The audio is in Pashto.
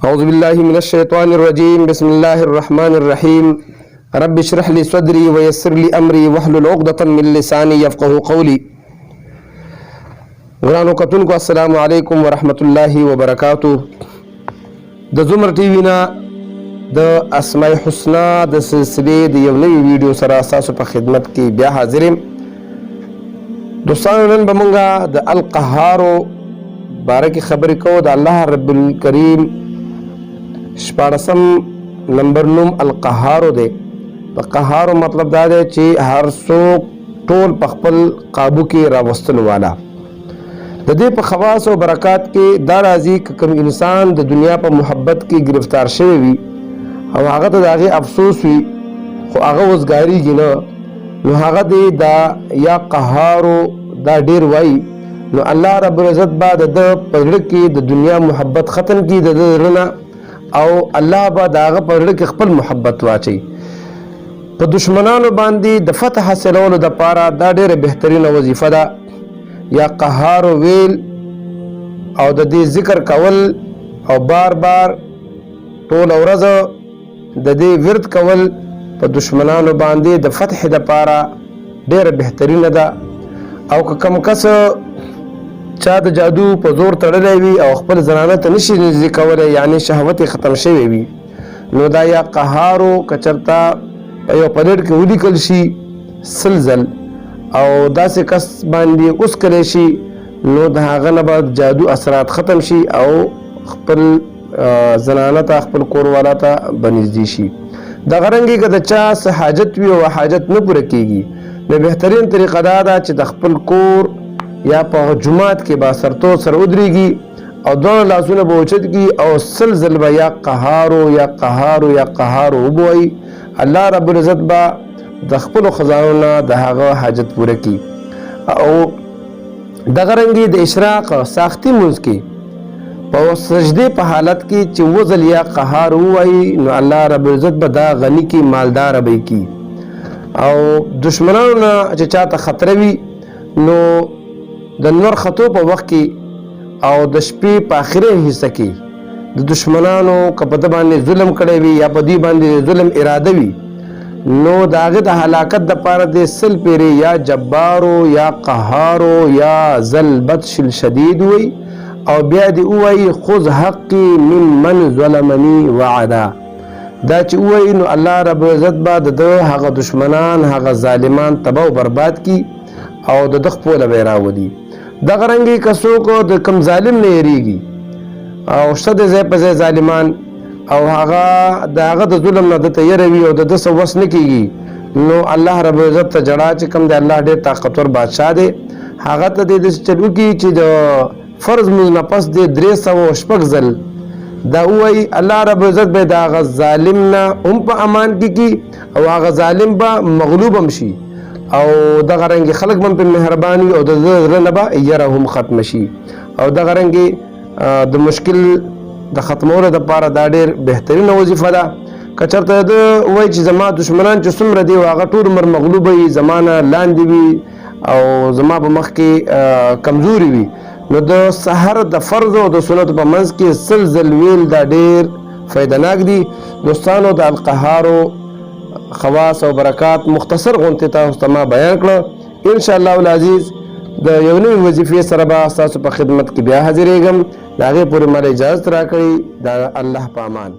أعوذ بالله من الشيطان الرجيم بسم الله الرحمن الرحيم رب اشرح لي صدري ويسر لي أمري واحلل عقدة من لساني يفقهوا قولي. ورانو کتونکو السلام علیکم ورحمت الله وبرکاتہ. د زمر ټي وي نه د اسماء الحسنا د سلسلې د یو نوي ویډیو سره تاسو په خدمت کې بیا حاضر یم. دوستانو نن به مونږه د القهار باره کې خبرې کوو. د الله رب الکریم 14 نمبر نوم القهار دی. د قهار مطلب دا دی چې هر څوک ټول په خپل قابو کې راوستلو والا. د دې په خواص او برکات کې دا راځي چې کوم انسان د دنیا په محبت کې گرفتار شوی وي او هغه ته د هغې افسوس وي خو هغه وزګارېږي نه، نو هغه دی دا یا قهارو دا ډېر وایي، نو الله رب العزت به د ده په زړه کې د دنیا محبت ختم کړي د ده زړه نه، او الله به د هغه په زړه کې خپل محبت واچوي. په دشمنانو باندې د فتح حاصلولو دپاره دا ډېره بهترینه وظیفه ده. یا قهار ویل او د دې ذکر کول او بار بار ټول ورځ د دې ورد کول په دشمنانو باندې د فتح دپاره ډېره بهترینه ده. او که کم کس چا د جادو په زور تړلی وي او خپل زنانه ته نشي نږدې کولی، یعنی شهوت یې ختم شوی وي، نو دا یا قهارو که چېرته په یو پلیټ کې ولیکل شي 100 ځل او داسې کس باندې اوسکلی شي، نو د هغه نه به جادو اثرات ختم شي او خپل زنانه ته خپل کوروالا ته به نږدې شي. دغه رنګې که د چا څه حاجت وي او حاجت نه پوره کېږي، نو بهترین طریقه دا ده چې د خپل کور یا په جومات کې به سرتور سره ودرېږي او دواړه لاسونه به اوچت کړي او 100 ځل به یا قهارو یا قهارو یا قهارو وبوایي. الله رب العزت به د خپلو خزانو نه د هغه حاجت پوره کړي. او دغه رنګې د اشراق ساختي لمونځ کې په سجدې په حالت کې چې 7 ځل یا قهار ووایي، نو الله رب العزت به دا غني کې مالداره به یې کړي. او دشمنانو نه چې چاته خطره وي، نو د نور خطو په وخت کې او د شپې په آخري حصه کې د دشمنانو که په ده باندې ظلم کړی وي یا په دوی باندې ظلم اراده وي، نو د هغې د هلاکت دپاره د 100 پیرې یا جبارو یا قهارو یا ذل بطش الشدید وی او بیا دې ووایي خذ حقي من من ظلمني وعدا. دا چې ووایي نو الله رب العزت به د ده هغه دشمنان هغه ظالمان تباه و برباد کي او د ده خپله به یې راولي. دغه رنګې که څوک د کوم ظالم نه یېرېږي او شته د ځای په ځای ظالمان او هغه د هغه د ظلم نه دته یره وي او د ده څه وس نه کېږي، نو الله رب العزت ته جړه چې کوم دی الله ډېر طاقتور بادشاه دی، هغه ته دې داسې چل وکړي چې د فرض لمونځ نه پس دې 306 ځل دا ووایي. الله رب العزت به د هغه ظالم نه هم په امان کې کړي او هغه ظالم به مغلوب هم شي او دغه رنګې خلک به هم پرې مهربان وي او د ده زړه نه به یره هم ختمه شي. او دغه رنګې د مشکل د ختمولو دپاره دا ډېر بهترینه وظیفه ده. که چېرته ده وایي چې زما دشمنان چې څومره دی هغه ټول عمر مغلوبه وي، زما نه لاندې وي او زما په مخ کې کمزوري وي، نو د سحر د فرض او د سنتو په منځ کې 100 ځل ویل دا ډېر فایدهناک دي. دوستانو د القهارو خواص او برکات مختصر غونتې تاسو ته ما بیان کړه. انشاءالله العزیز د یو نوې وظیفې سره به ستاسو په خدمت کې بیا حاضرېږم. د هغې پورې ماله اجازت راکړئ. د الله په امان.